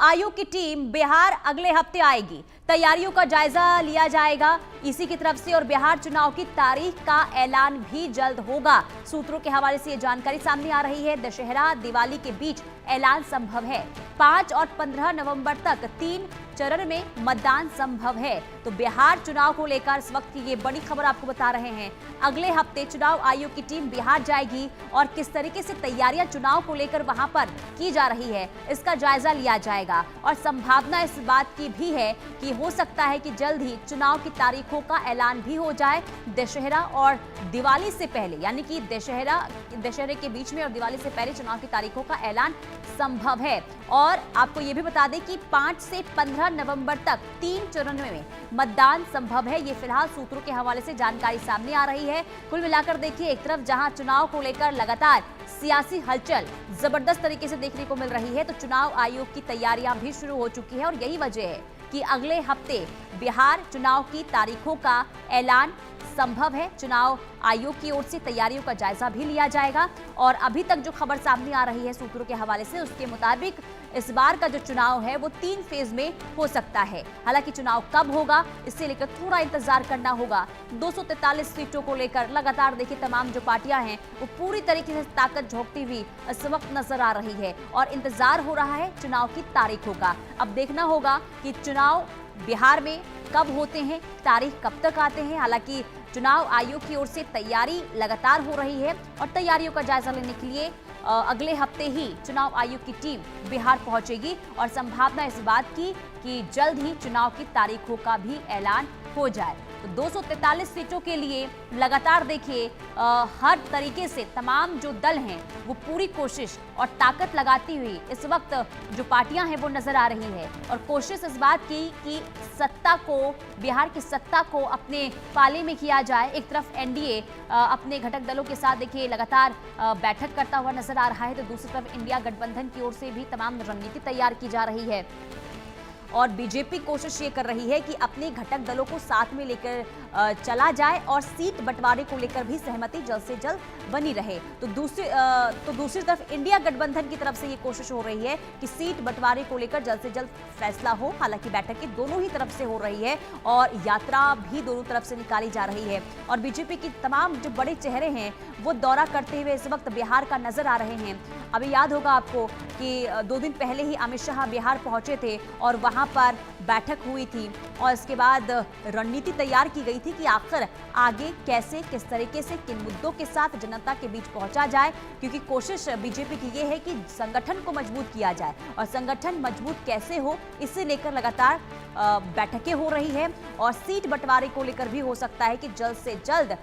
आयोग की टीम बिहार अगले हफ्ते आएगी। तैयारियों का जायजा लिया जाएगा ईसी की तरफ से और बिहार चुनाव की तारीख का ऐलान भी जल्द होगा। सूत्रों के हवाले से यह जानकारी सामने आ रही है। दशहरा दिवाली के बीच ऐलान संभव है। 5 और 15 नवंबर तक 3 चरण में मतदान संभव है। तो बिहार चुनाव को लेकर इस वक्त की ये बड़ी खबर आपको बता रहे हैं। अगले हफ्ते चुनाव आयोग की टीम बिहार जाएगी और किस तरीके से तैयारियां चुनाव को लेकर वहां पर की जा रही है, इसका जायजा लिया जाएगा। और संभावना इस बात की भी है कि हो सकता है कि जल्द ही चुनाव की तारीखों का ऐलान भी हो जाए। दशहरा और दिवाली से पहले, यानी कि दशहरे के बीच में और दिवाली से पहले चुनाव की तारीखों का ऐलान संभव है। और आपको यह भी बता दें कि 5 से 15 नवंबर तक 3 चरणों में मतदान संभव है। ये फिलहाल सूत्रों के हवाले से जानकारी सामने आ रही है। कुल मिलाकर देखिए, एक तरफ जहां चुनाव को लेकर लगातार सियासी हलचल जबरदस्त तरीके से देखने को मिल रही है, तो चुनाव आयोग की तैयारियां भी शुरू हो चुकी है। और यही वजह है कि अगले हफ्ते बिहार चुनाव की तारीखों का ऐलान संभव है। चुनाव आयोग की ओर से तैयारियों का जायजा भी लिया जाएगा। और अभी तक जो खबर सामने आ रही है सूत्रों के हवाले से, उसके मुताबिक इस बार का जो चुनाव है वो 3 फेज में हो सकता है। हालांकि चुनाव कब होगा इससे लेकर थोड़ा इंतजार करना होगा। 243 सीटों को लेकर लगातार देखिए तमाम जो पार्टियां हैं वो पूरी तरीके से ताकत झोंकती हुई इस वक्त नजर आ रही है और इंतजार हो रहा है चुनाव की तारीखों का। अब देखना होगा कि चुनाव बिहार में कब होते हैं, तारीख कब तक आते हैं। हालांकि चुनाव आयोग की ओर से तैयारी लगातार हो रही है और तैयारियों का जायजा लेने के लिए अगले हफ्ते ही चुनाव आयोग की टीम बिहार पहुंचेगी और संभावना इस बात की कि जल्द ही चुनाव की तारीखों का भी ऐलान हो जाए। तो 243 सीटों के लिए लगातार देखिए हर तरीके से तमाम जो दल हैं वो पूरी कोशिश और ताकत लगाती हुई इस वक्त जो पार्टियां हैं वो नजर आ रही है। और कोशिश इस बात की कि सत्ता को, बिहार की सत्ता को अपने पाले में किया जाए। एक तरफ एनडीए अपने घटक दलों के साथ देखिए लगातार बैठक करता हुआ नजर आ रहा है, तो दूसरी तरफ इंडिया गठबंधन की ओर से भी तमाम रणनीति तैयार की जा रही है। और बीजेपी कोशिश ये कर रही है कि अपने घटक दलों को साथ में लेकर चला जाए और सीट बंटवारे को लेकर भी सहमति जल्द से जल्द बनी रहे। तो दूसरी तरफ इंडिया गठबंधन की तरफ से ये कोशिश हो रही है कि सीट बंटवारे को लेकर जल्द से जल्द फैसला हो। हालांकि बैठकें दोनों ही तरफ से हो रही है और यात्रा भी दोनों तरफ से निकाली जा रही है। और बीजेपी की तमाम जो बड़े चेहरे हैं वो दौरा करते हुए इस वक्त बिहार का नजर आ रहे हैं। अभी याद होगा आपको कि 2 दिन पहले ही अमित शाह बिहार पहुंचे थे और वहां पर बैठक हुई थी और इसके बाद रणनीति तैयार की गई थी कि आखिर आगे कैसे, किस तरीके से, किन मुद्दों के साथ जनता के बीच पहुंचा जाए। क्योंकि कोशिश बीजेपी की ये है कि संगठन को मजबूत किया जाए और संगठन मजबूत कैसे हो इसे लेकर लगातार बैठकें हो रही है। और सीट बंटवारे को लेकर भी हो सकता है कि जल्द से जल्द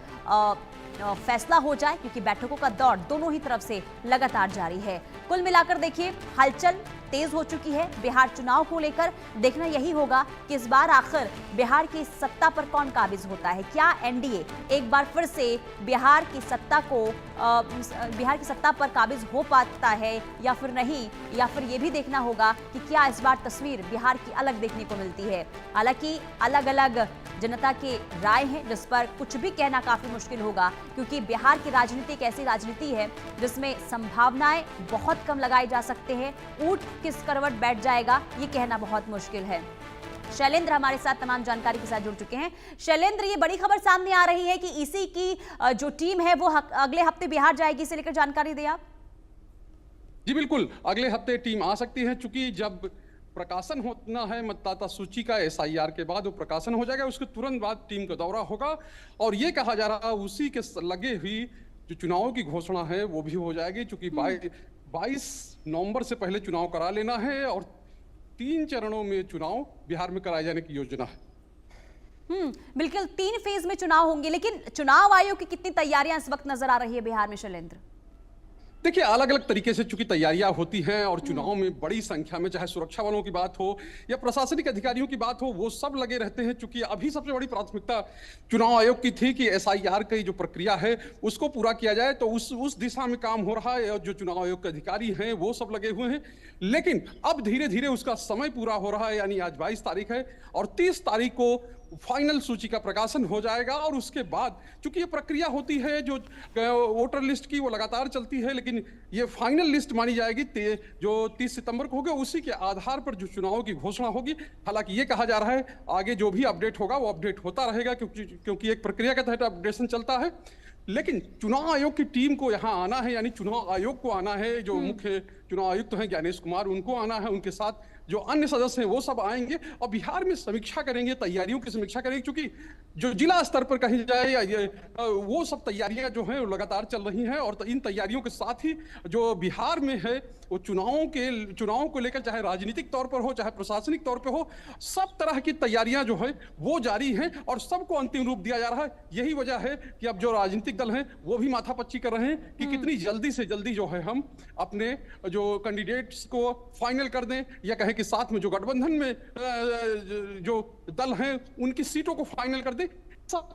फैसला हो जाए, क्योंकि बैठकों का दौर दोनों ही तरफ से लगातार जारी है। कुल मिलाकर देखिए हलचल तेज हो चुकी है बिहार चुनाव को लेकर। देखना यही होगा कि इस बार आखिर बिहार की सत्ता पर कौन काबिज होता है। क्या एनडीए एक बार फिर से बिहार की सत्ता पर काबिज हो पाता है या फिर नहीं, या फिर ये भी देखना होगा कि क्या इस बार तस्वीर बिहार की अलग देखने को मिलती है। हालांकि अलग अलग जनता के राय हैं जिस पर कुछ भी कहना काफी मुश्किल होगा, क्योंकि बिहार की राजनीति एक ऐसी राजनीति है जिसमें संभावनाएं बहुत कम लगाई जा सकते हैं। ऊंट किस करवट बैठ जाएगा ये कहना बहुत मुश्किल है। शैलेंद्र हमारे साथ तमाम जानकारी के साथ जुड़ चुके हैं। शैलेंद्र, ये बड़ी खबर सामने आ रही है कि ईसी की जो टीम है वो अगले हफ्ते बिहार जाएगी, इसे लेकर जानकारी दें आप। जी बिल्कुल, अगले हफ्ते टीम आ सकती है। चूंकि जब प्रकाशन होना है मतदाता सूची का एसआईआर के बाद वो प्रकाशन हो जाएगा, उसके तुरंत बाद टीम का दौरा होगा। और ये कहा जा रहा है उसी के लगे हुई जो चुनाव की घोषणा है वो भी हो जाएगी। चूंकि 22 नवंबर से पहले चुनाव करा लेना है और 3 चरणों में चुनाव बिहार में कराए जाने की योजना है। बिल्कुल 3 फेज में चुनाव होंगे, लेकिन चुनाव आयोग की कितनी तैयारियां इस वक्त नजर आ रही है बिहार में शैलेंद्र? देखिए, अलग अलग तरीके से चूंकि तैयारियां होती हैं और चुनाव में बड़ी संख्या में चाहे सुरक्षा बलों की बात हो या प्रशासनिक अधिकारियों की बात हो, वो सब लगे रहते हैं। चूंकि अभी सबसे बड़ी प्राथमिकता चुनाव आयोग की थी कि एसआईआर की जो प्रक्रिया है उसको पूरा किया जाए, तो उस दिशा में काम हो रहा है और जो चुनाव आयोग के अधिकारी हैं वो सब लगे हुए हैं। लेकिन अब धीरे धीरे उसका समय पूरा हो रहा है, यानी आज 22 तारीख है और 30 तारीख को फाइनल सूची का प्रकाशन हो जाएगा और उसके बाद चूंकि ये प्रक्रिया होती है जो वोटर लिस्ट की वो लगातार चलती है, लेकिन ये फाइनल लिस्ट मानी जाएगी जो 30 सितंबर को होगा, उसी के आधार पर जो चुनाव की घोषणा होगी। हालांकि ये कहा जा रहा है आगे जो भी अपडेट होगा वो अपडेट होता रहेगा, क्योंकि एक प्रक्रिया के तहत अपडेशन चलता है। लेकिन चुनाव आयोग की टीम को यहाँ आना है, यानी चुनाव आयोग को आना है, जो मुख्य चुनाव आयुक्त हैं ज्ञानेश कुमार, उनको आना है, उनके साथ जो अन्य सदस्य हैं वो सब आएंगे और बिहार में समीक्षा करेंगे, तैयारियों की समीक्षा करेंगे। क्योंकि जो जिला स्तर पर कही जाए या वो सब तैयारियां जो हैं वो लगातार चल रही हैं, और इन तैयारियों के साथ ही जो बिहार में है वो चुनावों को लेकर, चाहे राजनीतिक तौर पर हो चाहे प्रशासनिक तौर पर हो, सब तरह की तैयारियां जो है वो जारी हैं और सबको अंतिम रूप दिया जा रहा है। यही वजह है कि अब जो राजनीतिक दल हैं वो भी माथापच्ची कर रहे हैं कि कितनी जल्दी से जल्दी जो है हम अपने जो कैंडिडेट्स को फाइनल कर दें, या कहें कि साथ में जो गठबंधन में जो दल हैं उनकी सीटों को फाइनल कर दें। सब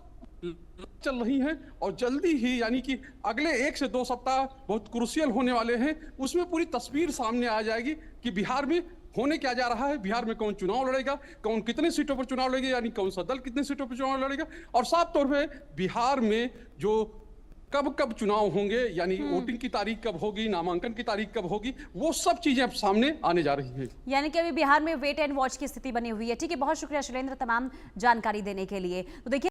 चल रही हैं और जल्दी ही, यानी कि अगले 1 से 2 सप्ताह बहुत क्रूशियल होने वाले हैं। उसमें पूरी तस्वीर सामने आ जाएगी कि बिहार में होने क्या जा रहा है, बिहार में कौन चुनाव लड़ेगा, कौन कितने सीटों पर चुनाव लड़ेगा, यानी कौन सा दल कितने सीटों पर चुनाव लड़ेगा, और साफ तौर पे बिहार में जो कब चुनाव होंगे, यानी वोटिंग की तारीख कब होगी, नामांकन की तारीख कब होगी, वो सब चीजें अब सामने आने जा रही हैं। यानी कि अभी बिहार में वेट एंड वॉच की स्थिति बनी हुई है। ठीक है, बहुत शुक्रिया शैलेंद्र तमाम जानकारी देने के लिए। तो देखिए